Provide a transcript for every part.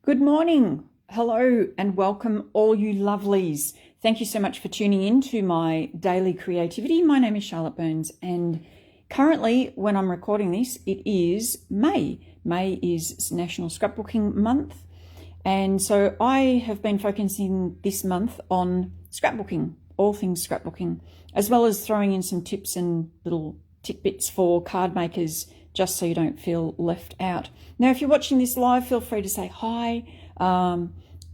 Good morning. Hello and welcome all you lovelies. Thank you so much for tuning in to my Daily Creativity. My name is Charlotte Burns and currently when I'm recording this, it is May. May is National Scrapbooking Month. And so I have been focusing this month on scrapbooking, all things scrapbooking, as well as throwing in some tips and little tidbits for card makers just so you don't feel left out. Now, if you're watching this live, feel free to say hi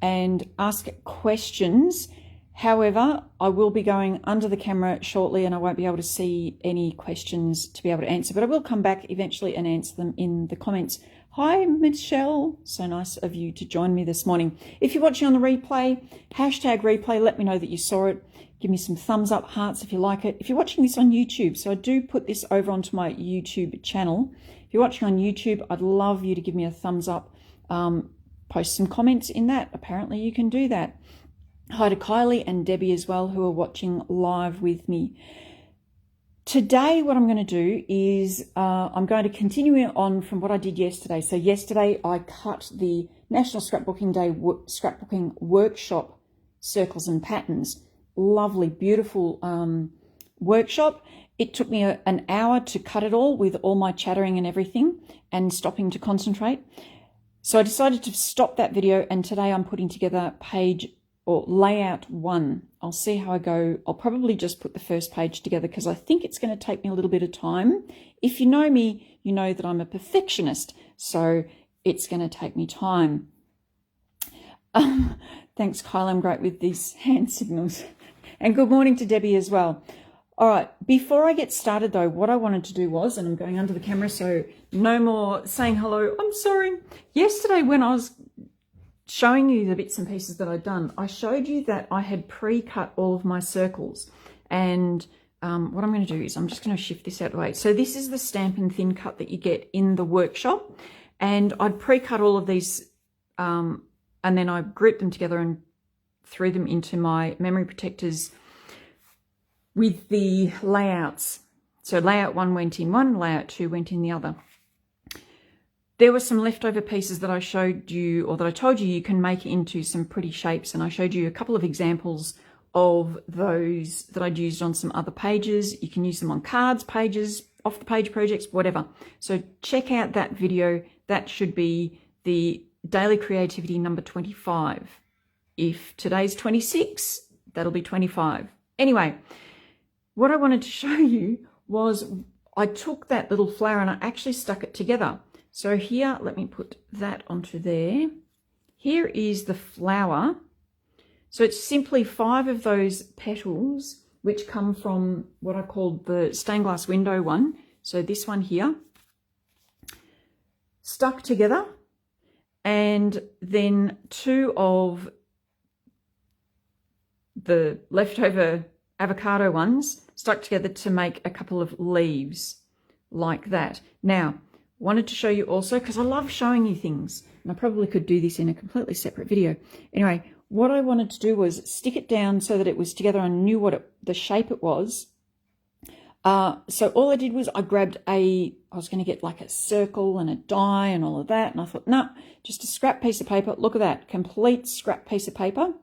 and ask questions. However, I will be going under the camera shortly and I won't be able to see any questions to be able to answer, but I will come back eventually and answer them in the comments. Hi, Michelle. So nice of you to join me this morning. If you're watching on the replay, hashtag replay, let me know that you saw it. Give me some thumbs up, hearts if you like it. If you're watching this on YouTube, so I do put this over onto my YouTube channel. If you're watching on YouTube, I'd love you to give me a thumbs up. Post some comments in that. Apparently you can do that. Hi to Kylie and Debbie as well, who are watching live with me. Today, what I'm going to do is I'm going to continue on from what I did yesterday. So yesterday I cut the National Scrapbooking Day Scrapbooking Workshop circles and patterns. Lovely, beautiful workshop. It took me an hour to cut it all with all my chattering and everything and stopping to concentrate. So I decided to stop that video and today I'm putting together page or layout 1. I'll see how I go. I'll probably just put the first page together because I think it's going to take me a little bit of time. If you know me, you know that I'm a perfectionist, so it's going to take me time. Thanks, Kyle. I'm great with these hand signals. And good morning to Debbie as well. All right, before I get started though, what I wanted to do was, and I'm going under the camera, so no more saying hello. I'm sorry. Yesterday when I was showing you the bits and pieces that I'd done, I showed you that I had pre-cut all of my circles. And what I'm going to do is I'm just going to shift this out of the way. So this is the Stampin' Thin cut that you get in the workshop. And I'd pre-cut all of these and then I grouped them together and threw them into my memory protectors with the layouts. So layout 1 went in one, layout 2 went in the other. There were some leftover pieces that I showed you, or that I told you can make into some pretty shapes, and I showed you a couple of examples of those that I'd used on some other pages. You can use them on cards, pages, off the page projects, whatever. So check out that video. That should be the Daily Creativity number 25. If today's 26, that'll be 25. Anyway, what I wanted to show you was I took that little flower and I actually stuck it together. So here, let me put that onto there. Here is the flower. So it's simply 5 of those petals, which come from what I called the stained glass window one. So this one here, stuck together, and then 2 of the leftover avocado ones stuck together to make a couple of leaves like that. Now, wanted to show you also, because I love showing you things, and I probably could do this in a completely separate video. Anyway, what I wanted to do was stick it down so that it was together and knew what the shape it was. So all I did was I grabbed I was going to get like a circle and a die and all of that, and I thought, no, just a scrap piece of paper. Look at that, complete scrap piece of paper.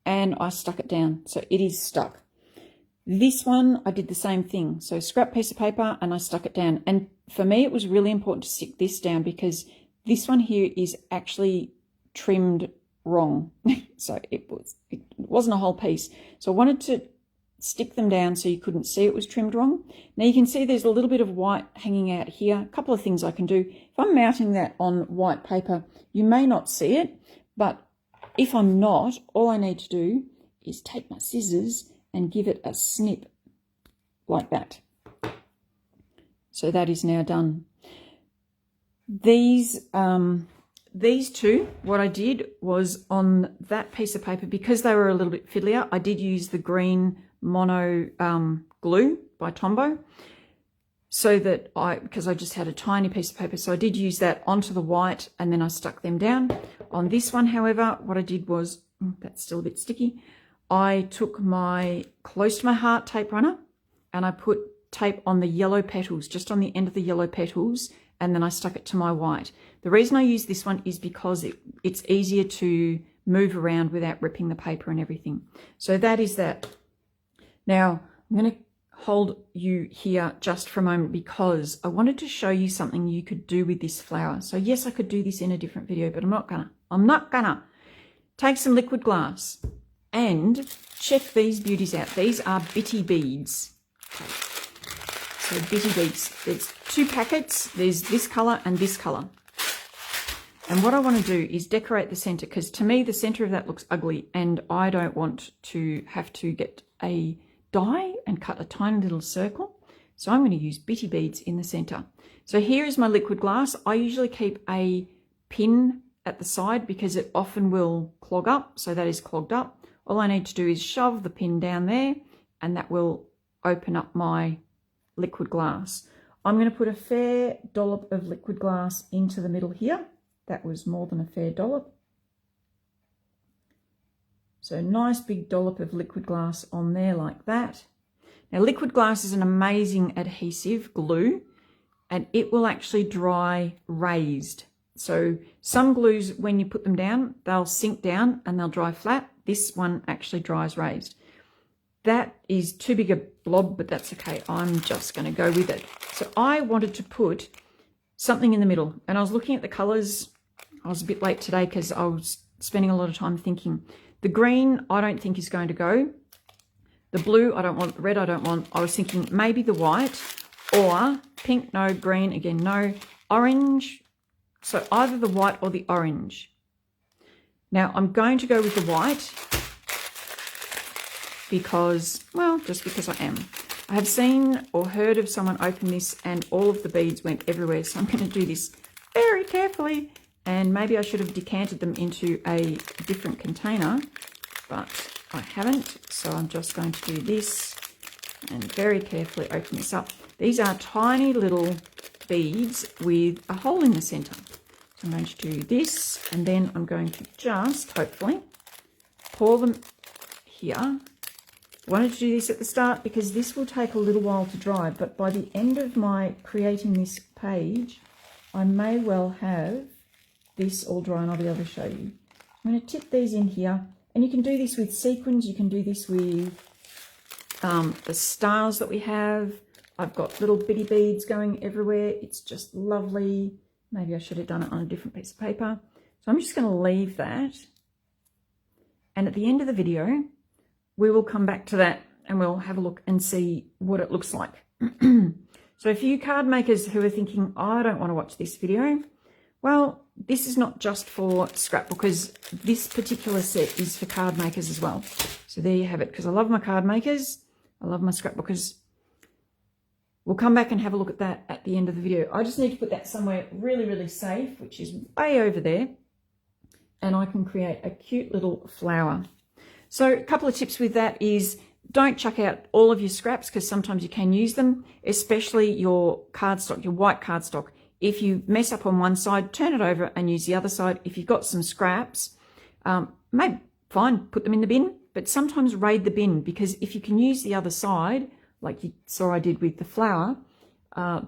And I stuck it down, so it is stuck. This one, I did the same thing. So scrap piece of paper and I stuck it down. And for me, it was really important to stick this down because this one here is actually trimmed wrong. So it wasn't a whole piece. So I wanted to stick them down so you couldn't see it was trimmed wrong. Now you can see there's a little bit of white hanging out here. A couple of things I can do. If I'm mounting that on white paper, you may not see it, but if I'm not, all I need to do is take my scissors and give it a snip like that. So that is now done. These 2, what I did was on that piece of paper, because they were a little bit fiddlier, I did use the green mono glue by Tombow. So that because I just had a tiny piece of paper, so I did use that onto the white and then I stuck them down. On this one, however, what I did was, that's still a bit sticky, I took my close to my heart tape runner and I put tape on the yellow petals, just on the end of the yellow petals, and then I stuck it to my white. The reason I use this one is because it's easier to move around without ripping the paper and everything. So that is that. Now, I'm going to hold you here just for a moment because I wanted to show you something you could do with this flower. So yes, I could do this in a different video, but I'm not gonna. Take some liquid glass and check these beauties out. These are bitty beads. So bitty beads. There's 2 packets. There's this color and this color. And what I want to do is decorate the center, because to me the center of that looks ugly and I don't want to have to get a die and cut a tiny little circle. So I'm going to use bitty beads in the center. So here is my liquid glass. I usually keep a pin at the side because it often will clog up. So that is clogged up. All I need to do is shove the pin down there and that will open up my liquid glass. I'm going to put a fair dollop of liquid glass into the middle here. That was more than a fair dollop. So nice big dollop of liquid glass on there like that. Now liquid glass is an amazing adhesive glue and it will actually dry raised. So some glues, when you put them down, they'll sink down and they'll dry flat. This one actually dries raised. That is too big a blob, but that's okay. I'm just going to go with it. So I wanted to put something in the middle and I was looking at the colors. I was a bit late today because I was spending a lot of time thinking. The green, I don't think is going to go. The blue, I don't want. The red, I don't want. I was thinking maybe the white or pink, no. Green, again, no. Orange, so either the white or the orange. Now, I'm going to go with the white because, well, just because I am. I have seen or heard of someone open this and all of the beads went everywhere, so I'm going to do this very carefully. And maybe I should have decanted them into a different container, but I haven't. So I'm just going to do this and very carefully open this up. These are tiny little beads with a hole in the center. So I'm going to do this and then I'm going to just, hopefully, pour them here. I wanted to do this at the start because this will take a little while to dry, but by the end of my creating this page, I may well have this all dry and I'll be able to show you. I'm going to tip these in here and you can do this with sequins. You can do this with the stars that we have. I've got little bitty beads going everywhere. It's just lovely. Maybe I should have done it on a different piece of paper. So I'm just going to leave that. And at the end of the video, we will come back to that and we'll have a look and see what it looks like. So for you card makers who are thinking, oh, I don't want to watch this video, well, this is not just for scrapbookers. This particular set is for card makers as well. So there you have it, because I love my card makers. I love my scrapbookers. We'll come back and have a look at that at the end of the video. I just need to put that somewhere really, really safe, which is way over there. And I can create a cute little flower. So a couple of tips with that is don't chuck out all of your scraps because sometimes you can use them, especially your cardstock, your white cardstock. If you mess up on one side, turn it over and use the other side. If you've got some scraps, maybe fine, put them in the bin, but sometimes raid the bin because if you can use the other side, like you saw I did with the flower,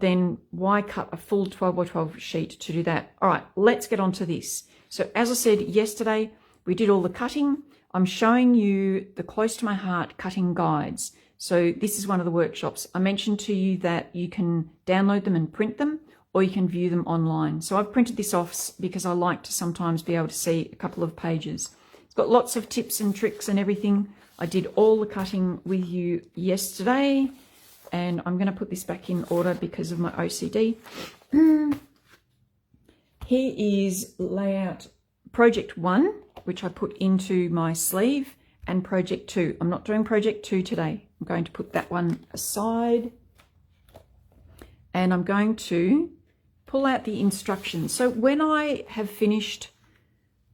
then why cut a full 12 by 12 sheet to do that? All right, let's get on to this. So as I said yesterday, we did all the cutting. I'm showing you the close to my heart cutting guides. So this is one of the workshops. I mentioned to you that you can download them and print them, or you can view them online. So I've printed this off because I like to sometimes be able to see a couple of pages. It's got lots of tips and tricks and everything. I did all the cutting with you yesterday, and I'm going to put this back in order because of my OCD. Here is layout project 1, which I put into my sleeve, and project 2. I'm not doing project 2 today. I'm going to put that one aside, and I'm going to pull out the instructions. So when I have finished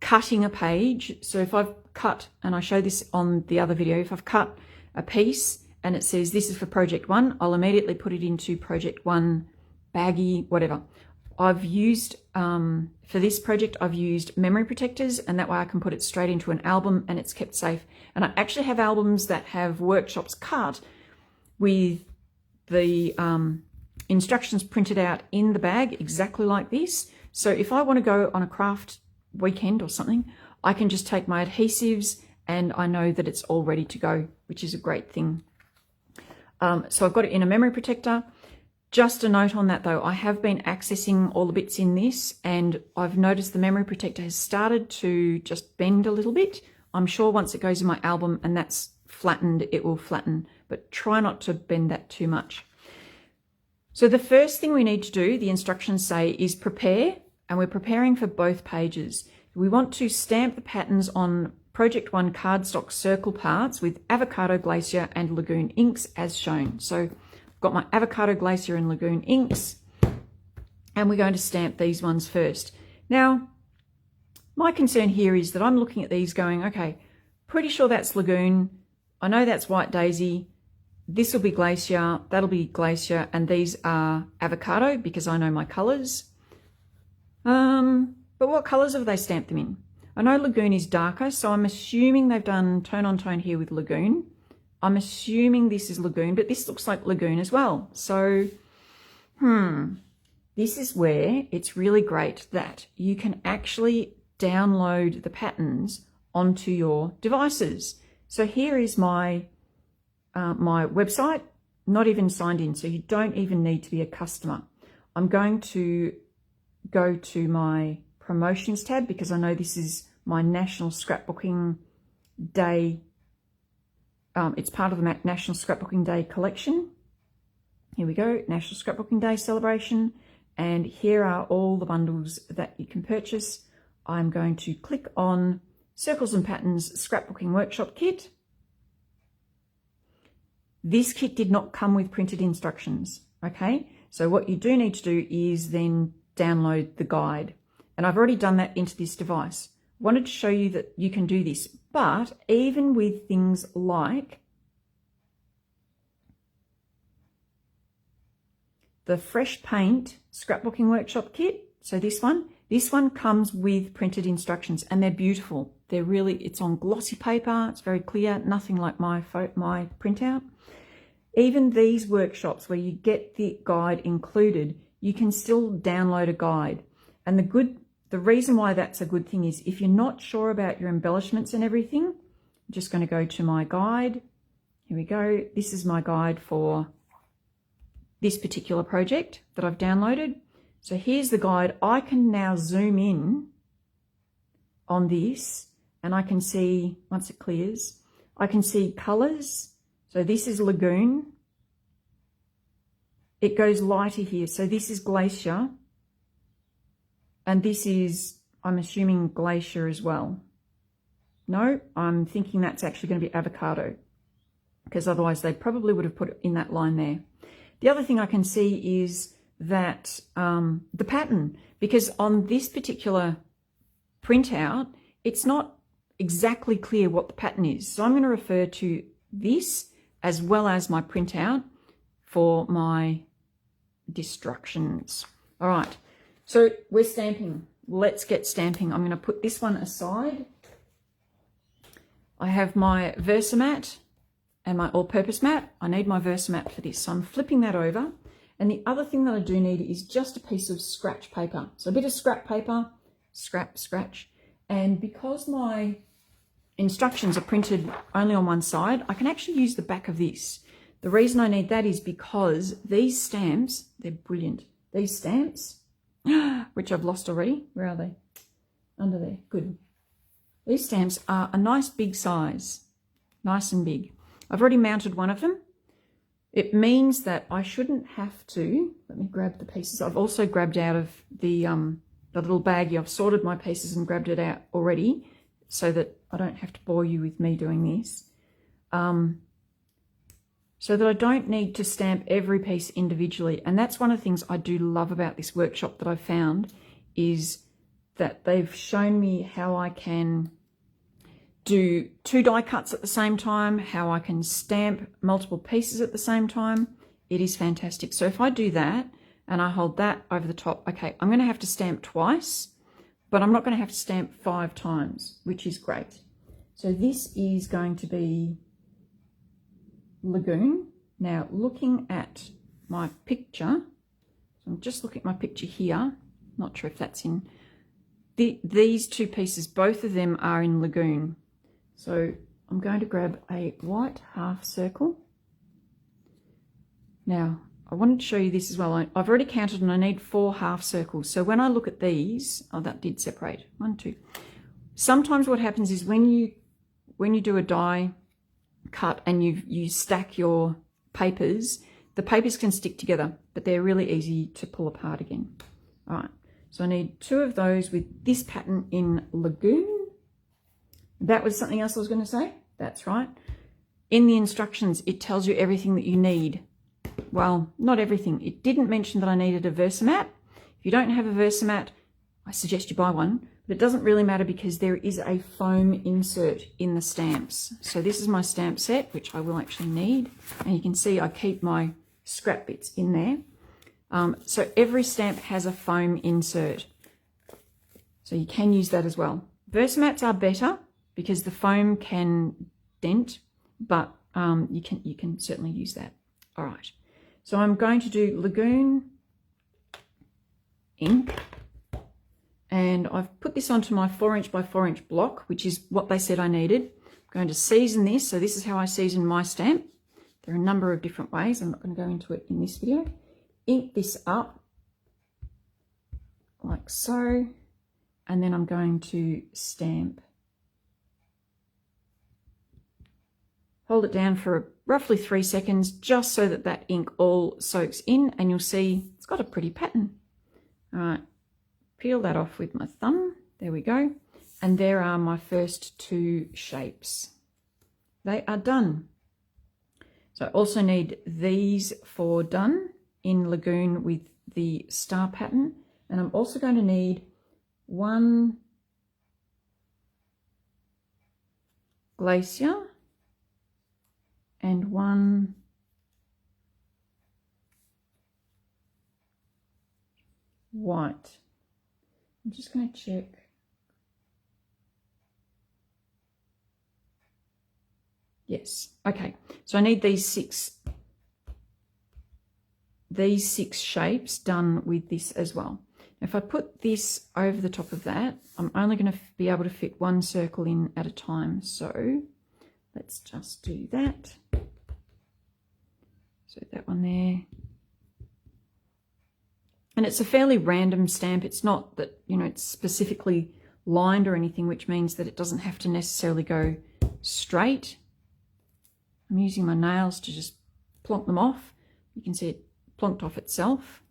cutting a page, so if I've cut, and I show this on the other video, if I've cut a piece and it says this is for project 1, I'll immediately put it into project 1 baggie, whatever. I've used, for this project, I've used memory protectors, and that way I can put it straight into an album and it's kept safe. And I actually have albums that have workshops cut with the instructions printed out in the bag exactly like this. So if I want to go on a craft weekend or something, I can just take my adhesives and I know that it's all ready to go, which is a great thing. So I've got it in a memory protector. Just a note on that though, I have been accessing all the bits in this and I've noticed the memory protector has started to just bend a little bit. I'm sure once it goes in my album and that's flattened, it will flatten, but try not to bend that too much. So the first thing we need to do, the instructions say, is prepare, and we're preparing for both pages. We want to stamp the patterns on Project 1 cardstock circle parts with Avocado Glacier and Lagoon inks as shown. So I've got my Avocado Glacier and Lagoon inks, and we're going to stamp these ones first. Now, my concern here is that I'm looking at these going, okay, pretty sure that's Lagoon. I know that's White Daisy. This will be Glacier, that'll be Glacier, and these are Avocado because I know my colours. But what colours have they stamped them in? I know Lagoon is darker, so I'm assuming they've done tone on tone here with Lagoon. I'm assuming this is Lagoon, but this looks like Lagoon as well. So, this is where it's really great that you can actually download the patterns onto your devices. So here is my my website, not even signed in, so you don't even need to be a customer. I'm going to go to my promotions tab because I know this is my National Scrapbooking Day. It's part of the National Scrapbooking Day collection. Here we go, National Scrapbooking Day celebration. And here are all the bundles that you can purchase. I'm going to click on Circles and Patterns Scrapbooking Workshop Kit. This kit did not come with printed instructions, okay? So what you do need to do is then download the guide. And I've already done that into this device. Wanted to show you that you can do this, but even with things like the Fresh Paint Scrapbooking Workshop Kit, so this one comes with printed instructions and they're beautiful. They're really, it's on glossy paper, it's very clear, nothing like my printout. Even these workshops where you get the guide included, you can still download a guide. And the reason why that's a good thing is if you're not sure about your embellishments and everything, I'm just going to go to my guide. Here we go. This is my guide for this particular project that I've downloaded. So here's the guide. I can now zoom in on this and I can see, once it clears, I can see colors. So this is Lagoon. It goes lighter here. So this is Glacier. And this is, I'm assuming, Glacier as well. No, I'm thinking that's actually going to be Avocado, because otherwise they probably would have put it in that line there. The other thing I can see is that the pattern, because on this particular printout, it's not exactly clear what the pattern is. So I'm going to refer to this as well as my printout for my instructions. All right, so we're stamping. Let's get stamping. I'm going to put this one aside. I have my Versamat and my all-purpose mat. I need my Versamat for this, so I'm flipping that over. And the other thing that I do need is just a piece of scratch paper. So a bit of scrap paper, scratch. And because my instructions are printed only on one side, I can actually use the back of this. The reason I need that is because these stamps, they're brilliant. These stamps, which I've lost already. Where are they? Under there. Good. These stamps are a nice big size. Nice and big. I've already mounted one of them. It means that I shouldn't have to, let me grab the pieces. I've also grabbed out of the little baggie. I've sorted my pieces and grabbed it out already so that I don't have to bore you with me doing this. So that I don't need to stamp every piece individually. And that's one of the things I do love about this workshop that I've found, is that they've shown me how I can do 2 die cuts at the same time, how I can stamp multiple pieces at the same time. It is fantastic. So if I do that and I hold that over the top, okay, I'm going to have to stamp twice, but I'm not going to have to stamp 5 times, which is great. So this is going to be Lagoon. Now, looking at my picture, So I'm just looking at my picture here. Not sure if that's in these two pieces. Both of them are in Lagoon. So I'm going to grab a white half circle. Now, I wanted to show you this as well. I've already counted and I need 4 half circles. So when I look at these, oh, that did separate. 1, 2. Sometimes what happens is when you do a die cut and you stack your papers, the papers can stick together, but they're really easy to pull apart again. All right, so I need 2 of those with this pattern in Lagoon. That was something else I was going to say. That's right. In the instructions, it tells you everything that you need. Well, not everything. It didn't mention that I needed a Versamat. If you don't have a Versamat, I suggest you buy one, but it doesn't really matter because there is a foam insert in the stamps. So this is my stamp set, which I will actually need. And you can see I keep my scrap bits in there. So every stamp has a foam insert. So you can use that as well. Versamats are better because the foam can dent, but you can certainly use that. All right. So I'm going to do Lagoon ink, and I've put this onto my 4" by 4" block, which is what they said I needed. I'm going to season this. So this is how I season my stamp. There are a number of different ways. I'm not going to go into it in this video. Ink this up like so, and then I'm going to stamp. Hold it down for roughly 3 seconds, just so that that ink all soaks in, and you'll see it's got a pretty pattern. All right, peel that off with my thumb. There we go. And there are my first 2 shapes. They are done. So I also need these 4 done in Lagoon with the star pattern. And I'm also going to need 1 glacier and 1 white. I'm just going to check. Yes, okay. So I need these 6 shapes done with this as well. If I put this over the top of that, I'm only going to be able to fit 1 circle in at a time. So let's just do that. So that one there. And it's a fairly random stamp. It's not that, you know, it's specifically lined or anything, which means that it doesn't have to necessarily go straight. I'm using my nails to just plonk them off. You can see it plonked off itself.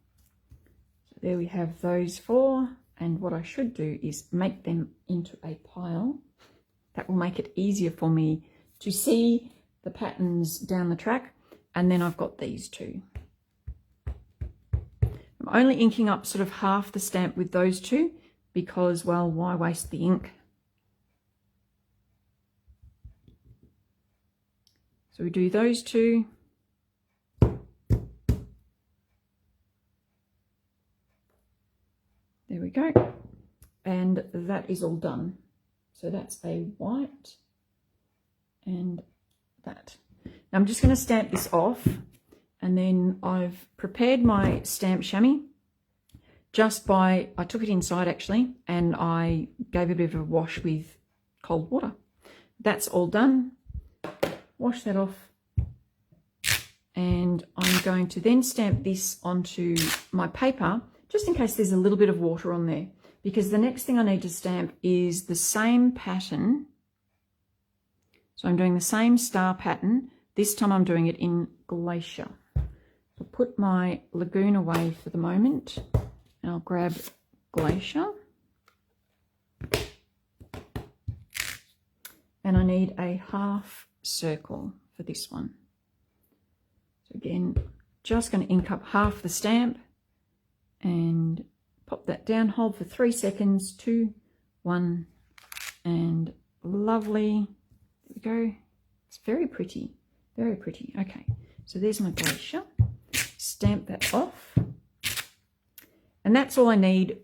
So there we have those 4. And what I should do is make them into a pile. That will make it easier for me to see the patterns down the track. And then I've got these 2. I'm only inking up sort of half the stamp with those 2 because, well, why waste the ink? So we do those 2. There we go. And that is all done. So that's a white and that. Now I'm just going to stamp this off, and then I've prepared my stamp chamois just by, I took it inside actually, and I gave it a bit of a wash with cold water. That's all done. Wash that off, and I'm going to then stamp this onto my paper, just in case there's a little bit of water on there, because the next thing I need to stamp is the same pattern. So I'm doing the same star pattern. This time I'm doing it in Glacier. I'll put my Lagoon away for the moment, and I'll grab Glacier. And I need a half circle for this one. So again, just going to ink up half the stamp and pop that down, hold for 3 seconds, 2, 1, and lovely. There we go. It's very pretty, very pretty. Okay, so there's my Glacier. Stamp that off. And that's all I need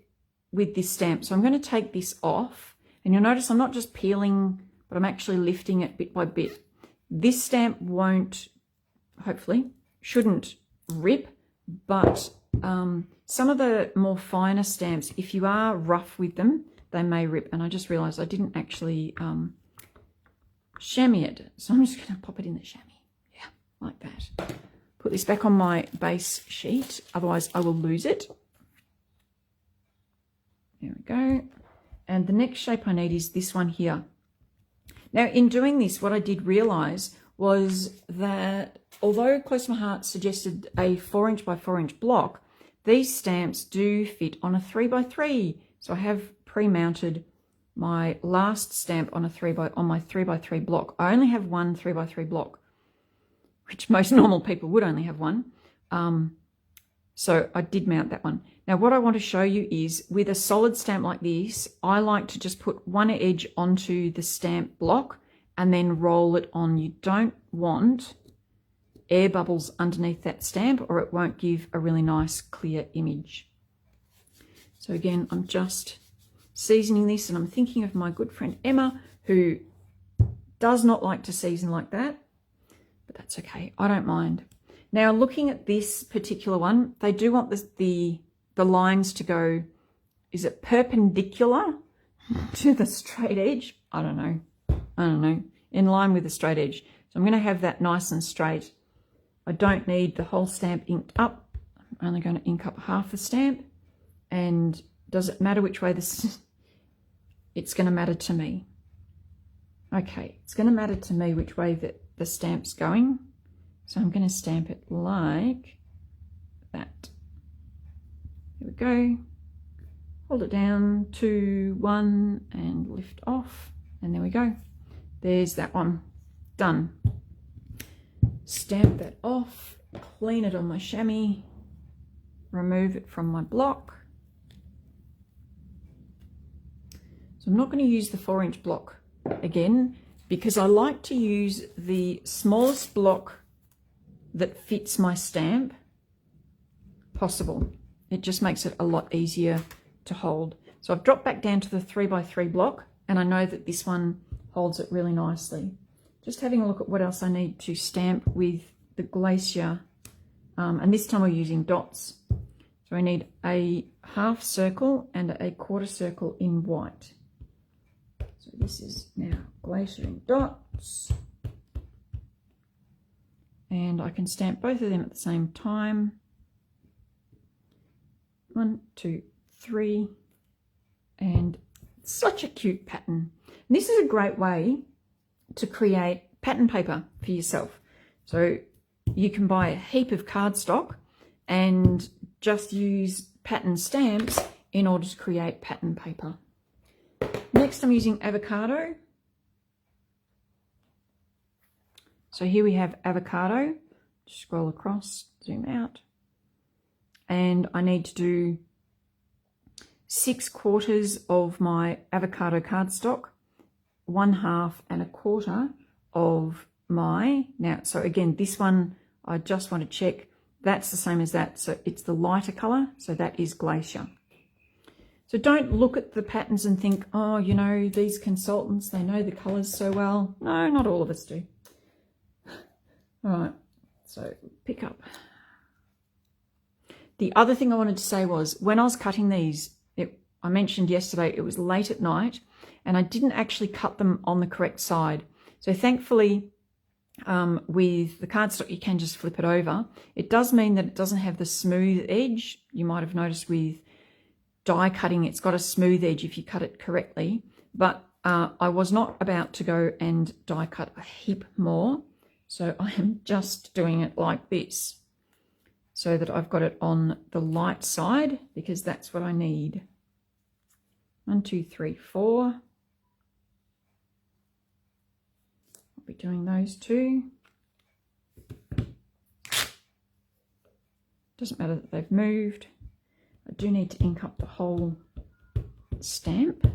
with this stamp. So I'm going to take this off, and you'll notice I'm not just peeling, but I'm actually lifting it bit by bit. This stamp won't, hopefully, shouldn't rip, but Some of the more finer stamps, if you are rough with them, they may rip. And I just realised I didn't actually chamois it. So I'm just going to pop it in the chamois. Yeah, like that. Put this back on my base sheet, otherwise I will lose it. There we go. And the next shape I need is this one here. Now, in doing this, what I did realise was that although Close to My Heart suggested a 4" by 4" block, these stamps do fit on a 3x3. So I have pre-mounted my last stamp on my 3x3 block. I only have one 3x3 block, which most normal people would only have one. So I did mount that one. Now what I want to show you is with a solid stamp like this, I like to just put one edge onto the stamp block and then roll it on. You don't want air bubbles underneath that stamp or it won't give a really nice clear image. So again, I'm just seasoning this and I'm thinking of my good friend Emma, who does not like to season like that, but that's okay. I don't mind. Now looking at this particular one, they do want the lines to go, is it perpendicular to the straight edge? I don't know, in line with the straight edge. So I'm going to have that nice and straight. I don't need the whole stamp inked up. I'm only going to ink up half the stamp. And does it matter which way this? It's going to matter to me. Okay, it's going to matter to me which way that the stamp's going. So I'm going to stamp it like that. There we go. Hold it down, 2, 1, and lift off. And there we go. There's that one. Done. Stamp that off, clean it on my chamois, remove it from my block. So I'm not going to use the 4" block again because I like to use the smallest block that fits my stamp possible. It just makes it a lot easier to hold. So I've dropped back down to the 3x3 block and I know that this one holds it really nicely. Just having a look at what else I need to stamp with the Glacier. And this time we're using dots. So I need a half circle and a quarter circle in white. So this is now Glacier in dots. And I can stamp both of them at the same time. 1, 2, 3. And such a cute pattern. And this is a great way to create pattern paper for yourself. So you can buy a heap of cardstock and just use pattern stamps in order to create pattern paper. Next I'm using avocado. So here we have avocado. Just scroll across, zoom out. And I need to do 6/4 of my avocado cardstock, 1/2 and 1/4 of my, now, so again, this one, I just want to check, that's the same as that. So it's the lighter color. So that is Glacier. So don't look at the patterns and think, oh, you know, these consultants, they know the colors so well. No, not all of us do. All right, so pick up. The other thing I wanted to say was when I was cutting these, I mentioned yesterday it was late at night and I didn't actually cut them on the correct side. So thankfully with the cardstock you can just flip it over. It does mean that it doesn't have the smooth edge. You might have noticed with die cutting it's got a smooth edge if you cut it correctly, but I was not about to go and die cut a heap more. So I am just doing it like this so that I've got it on the light side because that's what I need. 1, 2, 3, 4. I'll be doing those two. Doesn't matter that they've moved. I do need to ink up the whole stamp.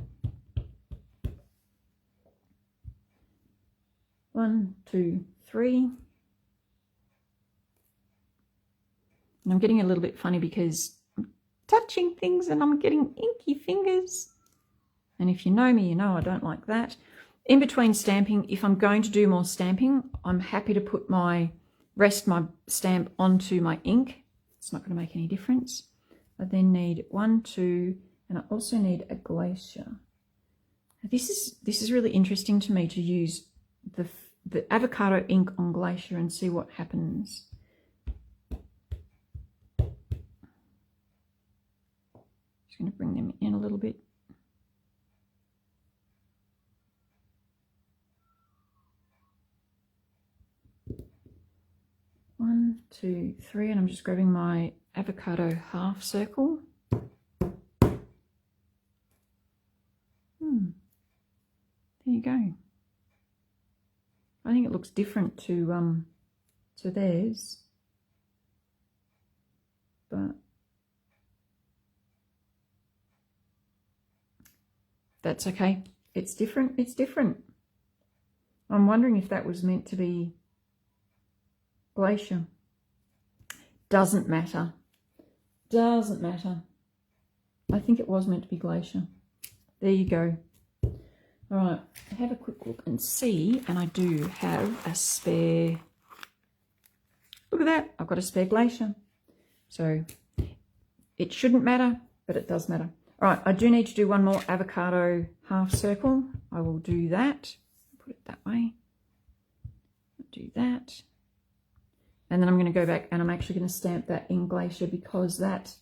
1, 2, 3. And I'm getting a little bit funny because I'm touching things and I'm getting inky fingers. And if you know me, you know I don't like that. In between stamping, if I'm going to do more stamping, I'm happy to put my stamp onto my ink. It's not going to make any difference. I then need 1, 2, and I also need a glacier. This is really interesting to me, to use the avocado ink on glacier and see what happens. Just going to bring them in a little bit. One, 2, 3, and I'm just grabbing my avocado half circle. There you go. I think it looks different to theirs, but that's okay. It's different. It's different. I'm wondering if that was meant to be glacier. Doesn't matter. Doesn't matter. I think it was meant to be glacier. There you go. All right, have a quick look and see, and I do have a spare, look at that, I've got a spare glacier. So it shouldn't matter, but it does matter. All right, I do need to do one more avocado half circle. I will do that, put it that way, do that. And then I'm going to go back and I'm actually going to stamp that in glacier, because that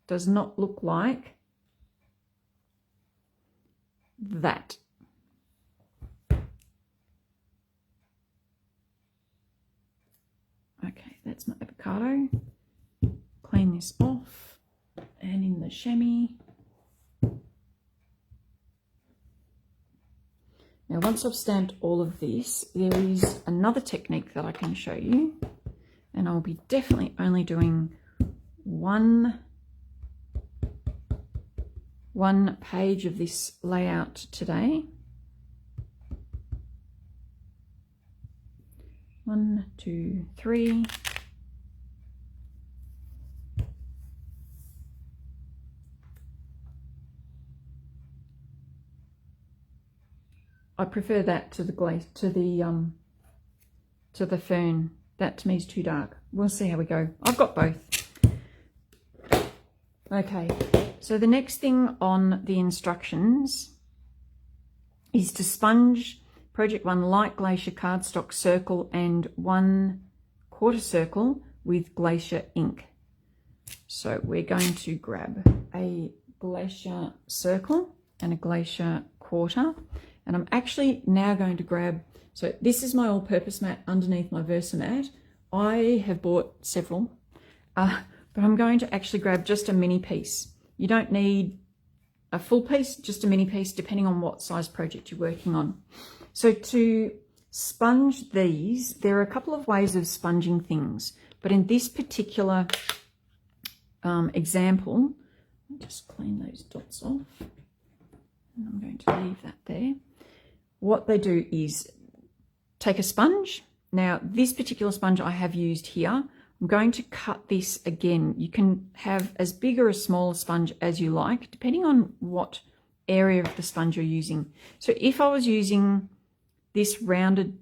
does not look like that. Okay, that's my avocado. Clean this off, and in the chamois. Now, once I've stamped all of this, there is another technique that I can show you, and I'll be definitely only doing one page of this layout today. 1, 2, 3. I prefer that to the glaze, to the fern. That to me is too dark. We'll see how we go. I've got both. Okay. So the next thing on the instructions is to sponge Project 1 light glacier cardstock circle and 1/4 circle with glacier ink. So we're going to grab a glacier circle and a glacier quarter, and I'm actually now going to grab, so this is my all-purpose mat underneath my Versamat. I have bought several, but I'm going to actually grab just a mini piece. You don't need a full piece, just a mini piece, depending on what size project you're working on. So to sponge these, there are a couple of ways of sponging things, but in this particular example, I'll just clean those dots off, and I'm going to leave that there. What they do is take a sponge. Now, this particular sponge I have used here, I'm going to cut this again. You can have as big or as small a sponge as you like, depending on what area of the sponge you're using. So if I was using this rounded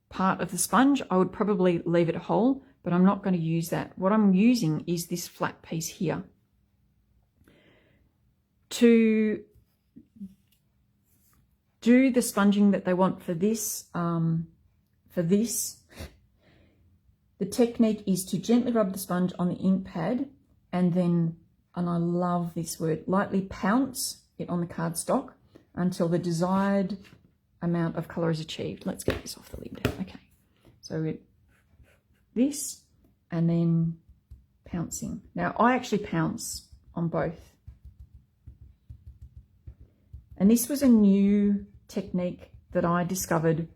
part of the sponge, I would probably leave it whole, but I'm not going to use that. What I'm using is this flat piece here. To do the sponging that they want for this, the technique is to gently rub the sponge on the ink pad and then, and I love this word, lightly pounce it on the cardstock until the desired amount of colour is achieved. Let's get this off the lid. Okay, so this and then pouncing. Now, I actually pounce on both. And this was a new technique that I discovered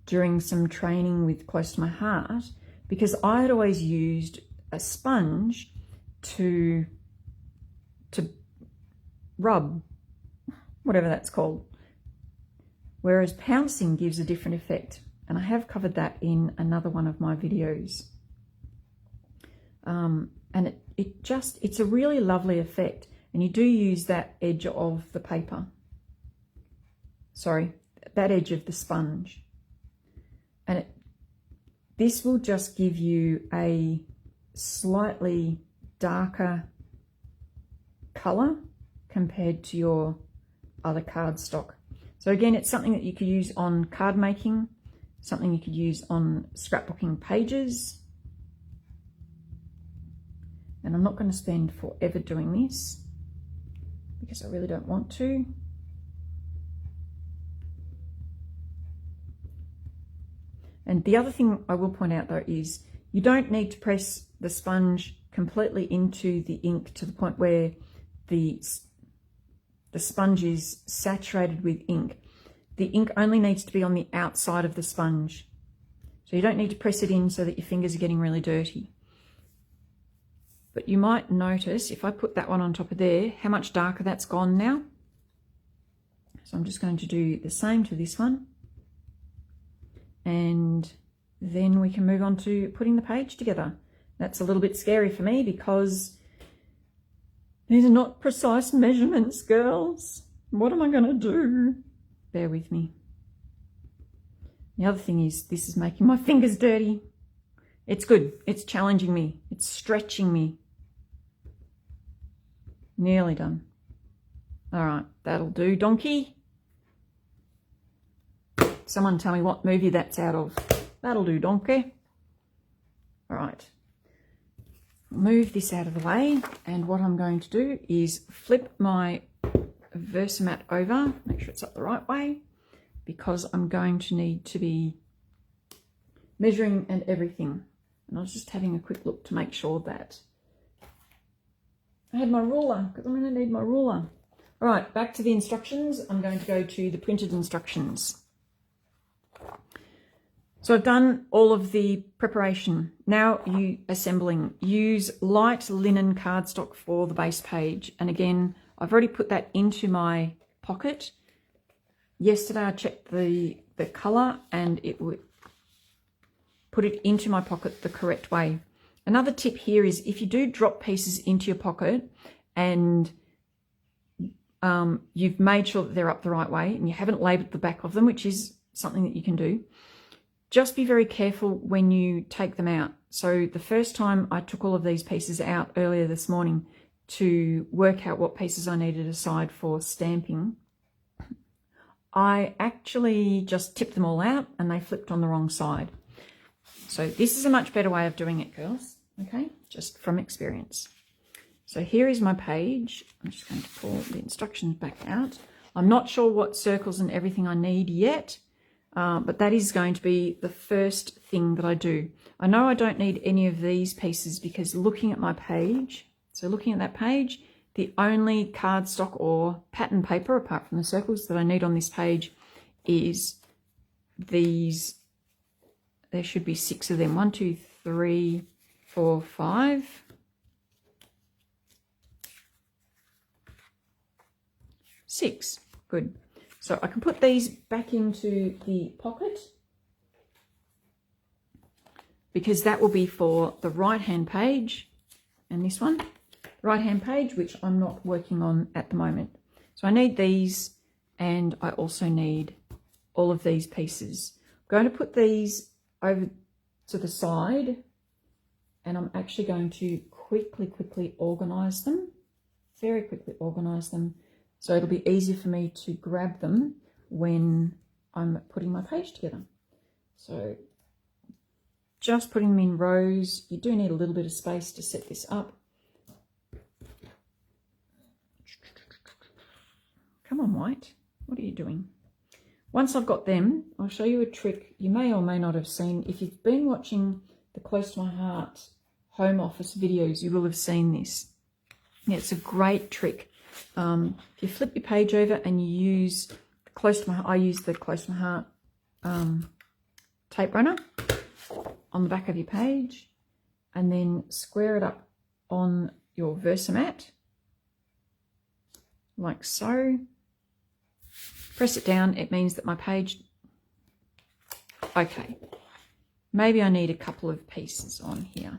during some training with Close to My Heart, because I had always used a sponge to rub, whatever that's called, whereas pouncing gives a different effect, and I have covered that in another one of my videos. And it's a really lovely effect, and you do use that edge of the paper, sorry, that edge of the sponge. And this will just give you a slightly darker colour compared to your other cardstock. So again, it's something that you could use on card making, something you could use on scrapbooking pages. And I'm not going to spend forever doing this because I really don't want to. And the other thing I will point out though is you don't need to press the sponge completely into the ink to the point where the sponge is saturated with ink. The ink only needs to be on the outside of the sponge. So you don't need to press it in so that your fingers are getting really dirty. But you might notice if I put that one on top of there, how much darker that's gone now. So I'm just going to do the same to this one. And then we can move on to putting the page together. That's a little bit scary for me because these are not precise measurements, girls. What am I going to do? Bear with me. The other thing is this is making my fingers dirty. It's good. It's challenging me. It's stretching me. Nearly done. All right, that'll do, donkey. Someone tell me what movie that's out of. That'll do, donkey. All right. Move this out of the way, and what I'm going to do is flip my Versamat over, make sure it's up the right way, because I'm going to need to be measuring and everything. And I was just having a quick look to make sure that I had my ruler, because I'm going to need my ruler. All right, back to the instructions. I'm going to go to the printed instructions. So I've done all of the preparation. Now you assembling. Use light linen cardstock for the base page. And again, I've already put that into my pocket. Yesterday I checked the colour and it would put it into my pocket the correct way. Another tip here is if you do drop pieces into your pocket and you've made sure that they're up the right way and you haven't labelled the back of them, which is something that you can do, just be very careful when you take them out. So the first time I took all of these pieces out earlier this morning to work out what pieces I needed aside for stamping, I actually just tipped them all out and they flipped on the wrong side. So this is a much better way of doing it, girls, okay? Just from experience. So here is my page. I'm just going to pull the instructions back out. I'm not sure what circles and everything I need yet, but that is going to be the first thing that I do. I know I don't need any of these pieces because looking at my page, so looking at that page, the only cardstock or pattern paper, apart from the circles, that I need on this page is these. There should be 6 of them. 1, 2, 3, 4, 5. 6. Good. So I can put these back into the pocket because that will be for the right-hand page and this one, right-hand page, which I'm not working on at the moment. So I need these and I also need all of these pieces. I'm going to put these over to the side and I'm actually going to quickly organise them, very quickly organise them, so it'll be easier for me to grab them when I'm putting my page together. So just putting them in rows. You do need a little bit of space to set this up. Come on, White, what are you doing? Once I've got them, I'll show you a trick you may or may not have seen. If you've been watching the Close to My Heart home office videos, you will have seen this. Yeah, it's a great trick. If you flip your page over and you use Close to My Heart, I use the Close to My Heart tape runner on the back of your page and then square it up on your Versamat like so. Press it down. It means that my page, okay, maybe I need a couple of pieces on here.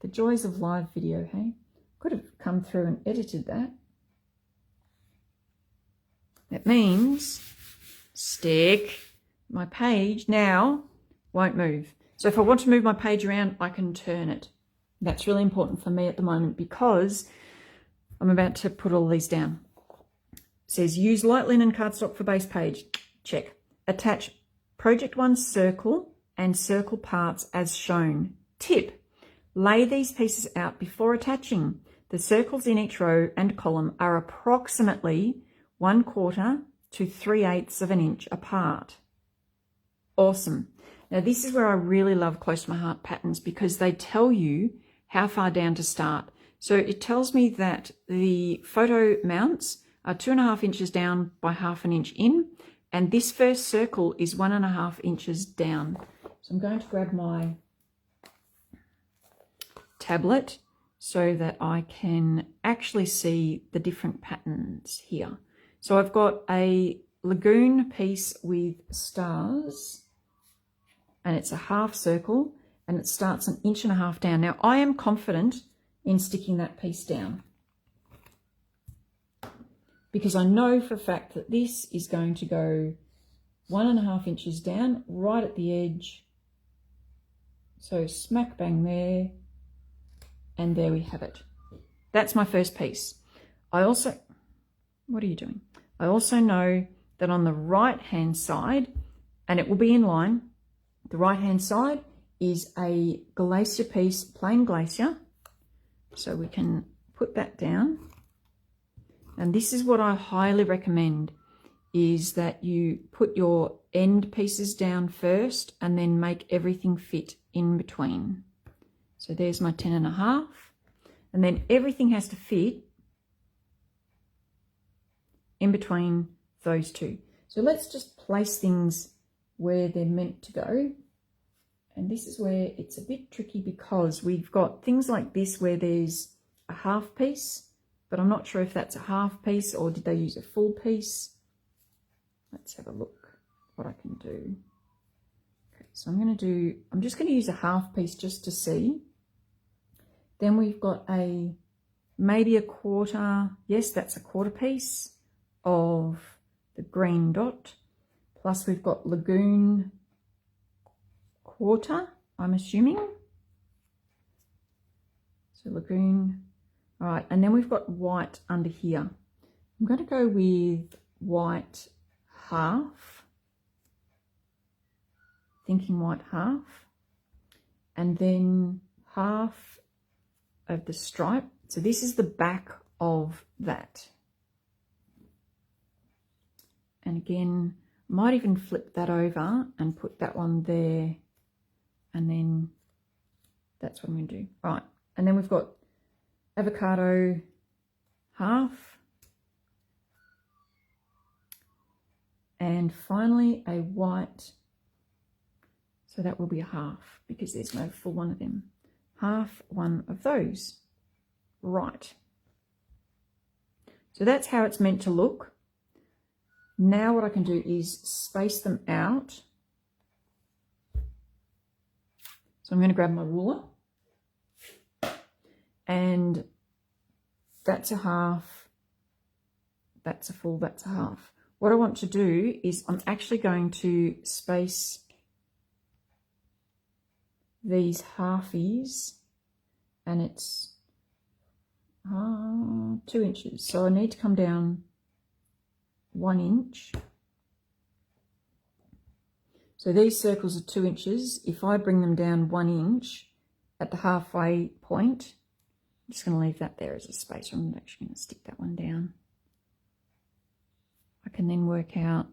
The joys of live video, hey? Could have come through and edited that. It means stick. My page now won't move. So if I want to move my page around, I can turn it. That's really important for me at the moment because I'm about to put all these down. It says use light linen cardstock for base page. Check. Attach Project 1 circle and circle parts as shown. Tip. Lay these pieces out before attaching. The circles in each row and column are approximately 1/4 to 3/8 of an inch apart. Awesome. Now this is where I really love close to my heart patterns because they tell you how far down to start. So it tells me that the photo mounts are 2.5 inches down by 1/2 inch in, and this first circle is 1.5 inches down. So I'm going to grab my tablet so that I can actually see the different patterns here. So I've got a lagoon piece with stars, and it's a half circle, and it starts 1.5 inches down. Now I am confident in sticking that piece down because I know for a fact that this is going to go 1.5 inches down right at the edge. So smack bang there, and there we have it. That's my first piece. What are you doing? I also know that on the right hand side, and it will be in line, the right hand side is a glacier piece, plain glacier. So we can put that down. And this is what I highly recommend, is that you put your end pieces down first and then make everything fit in between. So there's my 10.5, and then everything has to fit in between those two. So let's just place things where they're meant to go. And this is where it's a bit tricky because we've got things like this where there's a half piece, but I'm not sure if that's a half piece or did they use a full piece. Let's have a look what I can do. Okay, so I'm just going to use a half piece just to see. Then we've got maybe a quarter, yes, that's a quarter piece of the green dot. Plus we've got lagoon quarter, I'm assuming. So lagoon, all right, and then we've got white under here. I'm going to go with white half, thinking white half, and then half of the stripe. So this is the back of that. And again, might even flip that over and put that one there, and then that's what I'm going to do. All right, and then we've got avocado half, and finally a white, so that will be a half because there's no full one of them. Half one of those. Right. So that's how it's meant to look. Now what I can do is space them out. So I'm going to grab my ruler, and that's a half, that's a full, that's a half. What I want to do is I'm actually going to space these halfies, and it's 2 inches. So I need to come down 1 inch. So these circles are 2 inches. If I bring them down 1 inch at the halfway point, I'm just going to leave that there as a spacer. I'm actually going to stick that one down. I can then work out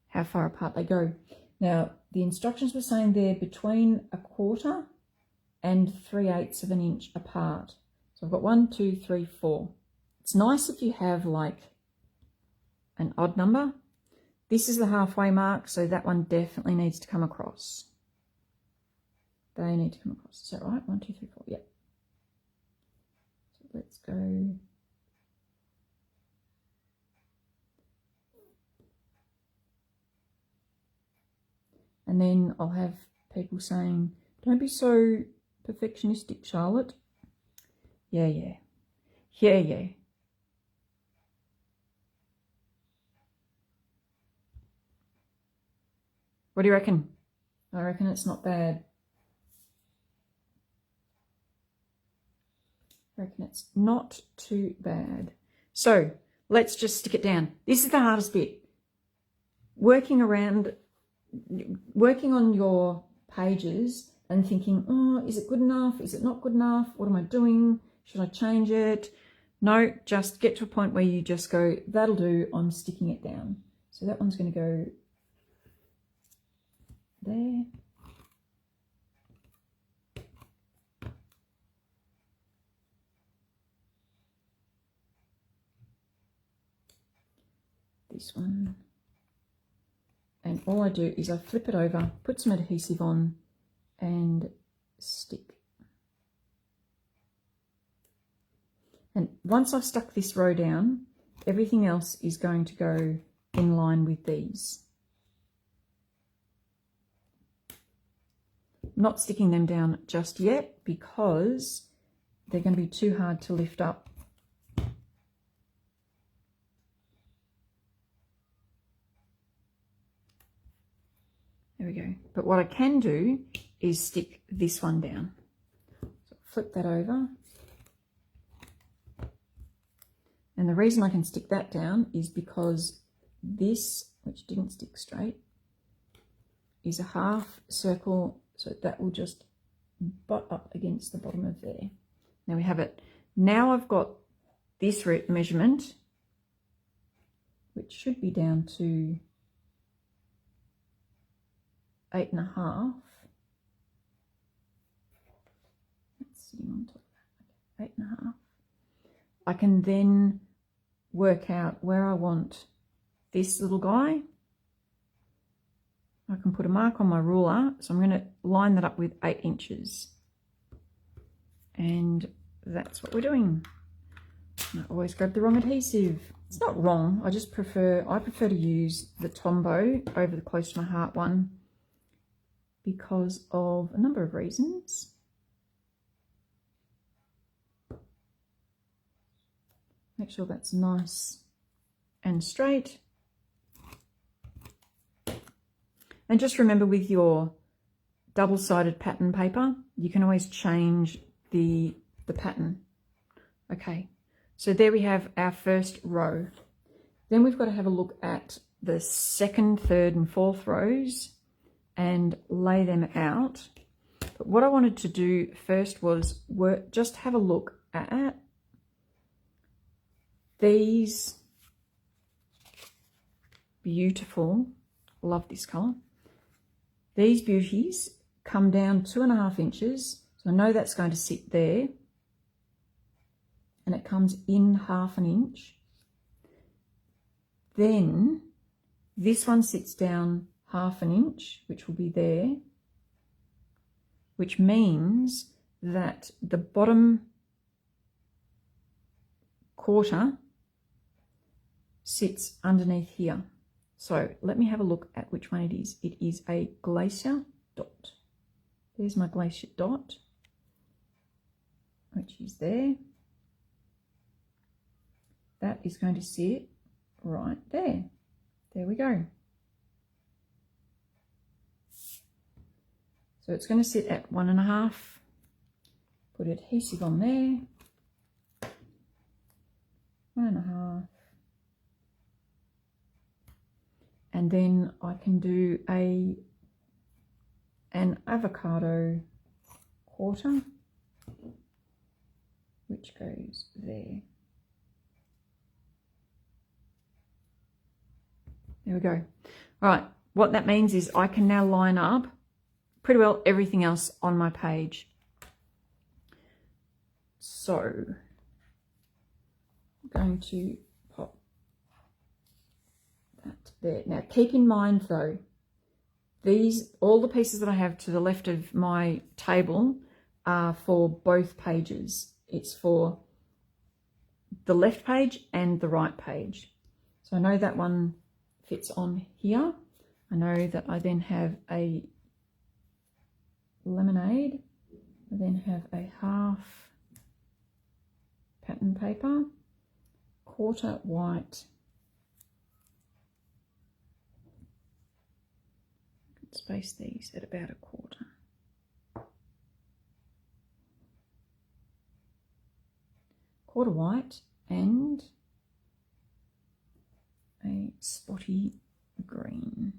how far apart they go. Now, the instructions were saying they're between 1/4 and 3/8 of an inch apart. So I've got 1, 2, 3, 4. It's nice if you have like an odd number. This is the halfway mark, so that one definitely needs to come across. They need to come across. Is that right? 1, 2, 3, 4. Yep. So let's go. And then I'll have people saying, don't be so perfectionistic, Charlotte. Yeah, yeah. Yeah, yeah. What do you reckon? I reckon it's not bad. I reckon it's not too bad. So let's just stick it down. This is the hardest bit. Working on your pages and thinking, oh, is it good enough? Is it not good enough? What am I doing? Should I change it? No, just get to a point where you just go, that'll do, I'm sticking it down. So that one's going to go there. This one. And all I do is I flip it over, put some adhesive on and stick. And once I've stuck this row down, everything else is going to go in line with these. Not sticking them down just yet because they're going to be too hard to lift up. There we go. But what I can do is stick this one down. So flip that over. And the reason I can stick that down is because this, which didn't stick straight, is a half circle, so that will just butt up against the bottom of there. Now we have it. Now I've got this measurement, which should be down to 8.5. That's sitting on top of that. 8.5. I can then work out where I want this little guy. I can put a mark on my ruler, so I'm going to line that up with 8 inches. And that's what we're doing. And I always grab the wrong adhesive. It's not wrong, I prefer to use the Tombow over the Close to My Heart one because of a number of reasons. Make sure that's nice and straight. And just remember, with your double-sided pattern paper, you can always change the pattern. Okay, so there we have our first row. Then we've got to have a look at the second, third and fourth rows and lay them out. But what I wanted to do first was just have a look at these beautiful, love this colour. These beauties come down 2.5 inches. So I know that's going to sit there. And it comes in 1/2 inch. Then this one sits down 1/2 inch, which will be there. Which means that the bottom quarter sits underneath here. So let me have a look at which one it is. It is a glacier dot. There's my glacier dot, which is there. That is going to sit right there. There we go. So it's going to sit at 1.5. Put adhesive on there. 1.5. And then I can do an avocado quarter, which goes there. There we go. All right, what that means is I can now line up pretty well everything else on my page. So I'm going to pop that there. Now keep in mind though, all the pieces that I have to the left of my table are for both pages. It's for the left page and the right page. So I know that one fits on here. I know that I then have a lemonade. I then have a 1/2 pattern paper, quarter white. I can space these at about 1/4. quarter white and a spotty green.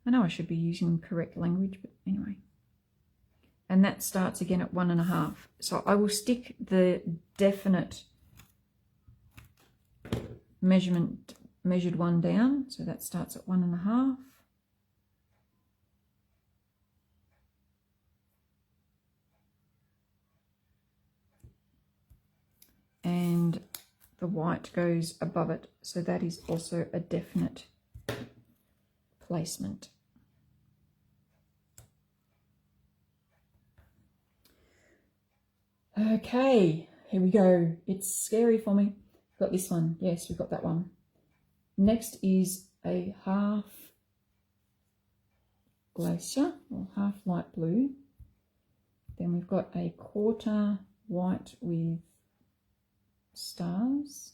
I know I should be using correct language, but anyway. And that starts again at 1.5. So I will stick the definite measured one down. So that starts at 1.5. And the white goes above it. So that is also a definite placement. Okay, here we go. It's scary for me. Got this one. Yes, we've got that one. Next is a half glacier or half light blue. Then we've got a quarter white with stars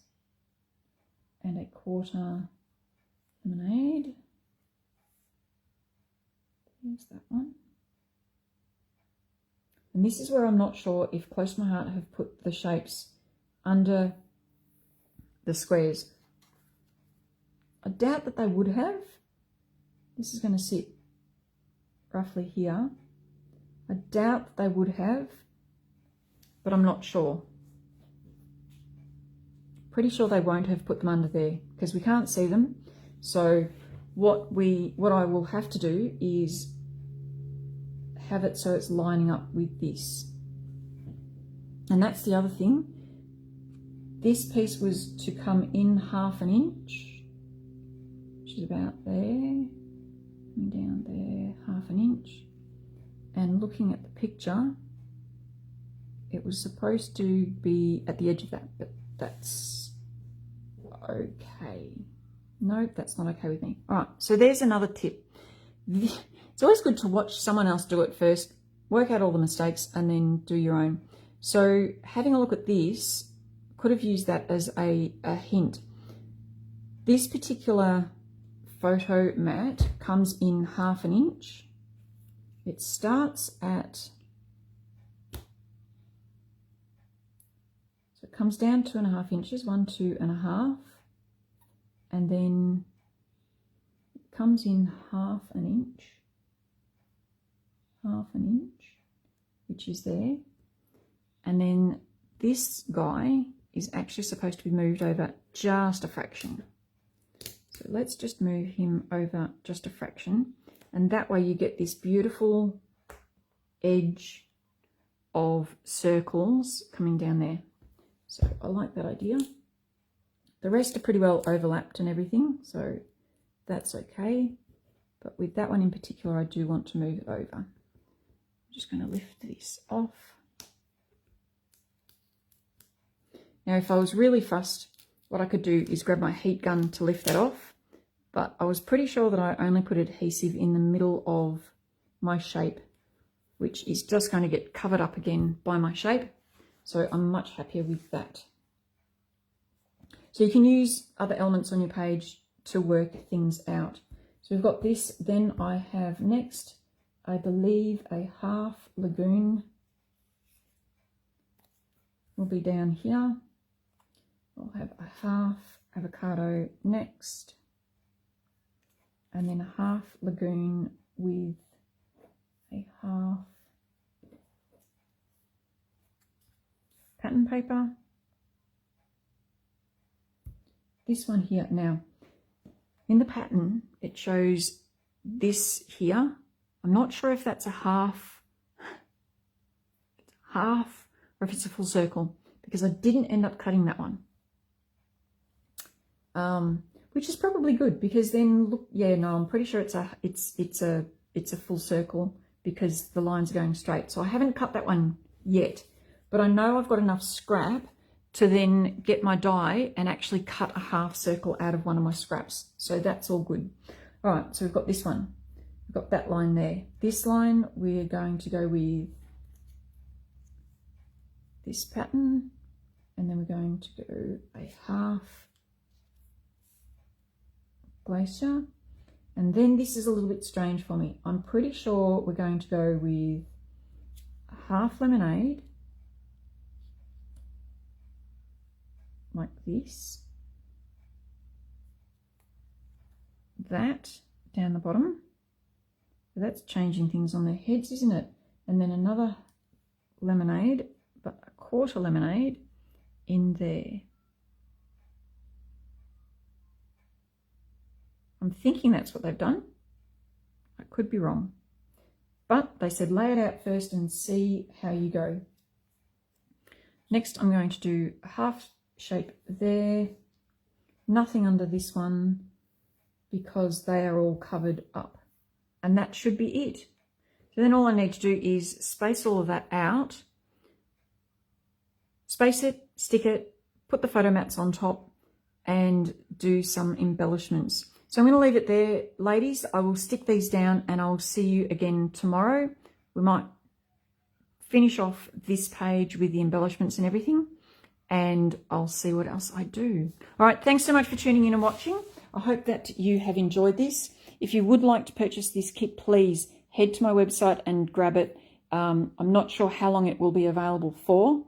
and a quarter lemonade. There's that one. And this is where I'm not sure if Close to My Heart have put the shapes under the squares. I doubt that they would have. This is going to sit roughly here. I doubt that they would have, but I'm not sure. Pretty sure they won't have put them under there because we can't see them. So what I will have to do is have it so it's lining up with this. And that's the other thing. This piece was to come in 1/2 inch, which is about there, and down there, 1/2 inch. And looking at the picture, it was supposed to be at the edge of that, but that's okay. Nope, that's not okay with me. All right, so there's another tip. It's always good to watch someone else do it first, work out all the mistakes, and then do your own. So having a look at this, could have used that as a hint. This particular photo mat comes in 1/2 inch. It starts at, so it comes down 2.5 inches, 1, 2.5, and then it comes in 1/2 inch. 1/2 inch, which is there. And then this guy is actually supposed to be moved over just a fraction. So let's just move him over just a fraction. And that way you get this beautiful edge of circles coming down there. So I like that idea. The rest are pretty well overlapped and everything, so that's okay. But with that one in particular, I do want to move it over. Just going to lift this off. Now, if I was really fussed, what I could do is grab my heat gun to lift that off, but I was pretty sure that I only put adhesive in the middle of my shape, which is just going to get covered up again by my shape. So I'm much happier with that. So you can use other elements on your page to work things out. So we've got this, then I have next, I believe a half lagoon will be down here. I'll have a half avocado next, and then a half lagoon with a half pattern paper. This one here. Now, in the pattern, it shows this here. I'm not sure if that's a half or if it's a full circle, because I didn't end up cutting that one. Which is probably good, because then look, yeah, no, I'm pretty sure it's a full circle because the lines are going straight. So I haven't cut that one yet, but I know I've got enough scrap to then get my die and actually cut a half circle out of one of my scraps. So that's all good. All right, so we've got this one. We've got that line there. This line, we're going to go with this pattern, and then we're going to do a half glacier. And then this is a little bit strange for me. I'm pretty sure we're going to go with a half lemonade like this. That down the bottom. So that's changing things on their heads, isn't it? And then another lemonade, but a quarter lemonade in there. I'm thinking that's what they've done. I could be wrong. But they said lay it out first and see how you go. Next, I'm going to do a half shape there. Nothing under this one because they are all covered up. And that should be it. So then all I need to do is space all of that out. Space it, stick it, put the photo mats on top and do some embellishments. So I'm going to leave it there, ladies. I will stick these down and I'll see you again tomorrow. We might finish off this page with the embellishments and everything, and I'll see what else I do. All right, thanks so much for tuning in and watching. I hope that you have enjoyed this. If you would like to purchase this kit, please head to my website and grab it. I'm not sure how long it will be available for.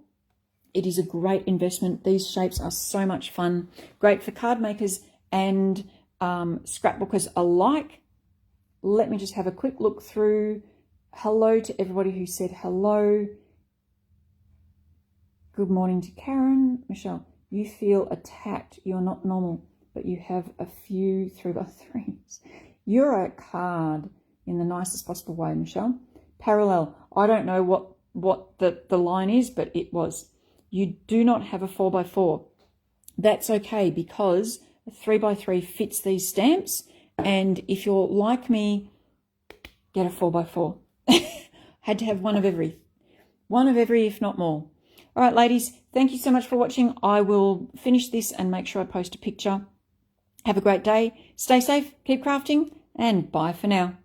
It is a great investment. These shapes are so much fun. Great for card makers and scrapbookers alike. Let me just have a quick look through. Hello to everybody who said hello. Good morning to Karen. Michelle, you feel attacked. You're not normal, but you have a few 3x3s. You're a card in the nicest possible way, Michelle. Parallel. I don't know what the line is, but it was. You do not have a 4x4. That's okay because a 3x3 fits these stamps, and if you're like me, get a 4x4. Had to have one of every if not more. All right, ladies, thank you so much for watching. I will finish this and make sure I post a picture. Have a great day. Stay safe, keep crafting, and bye for now.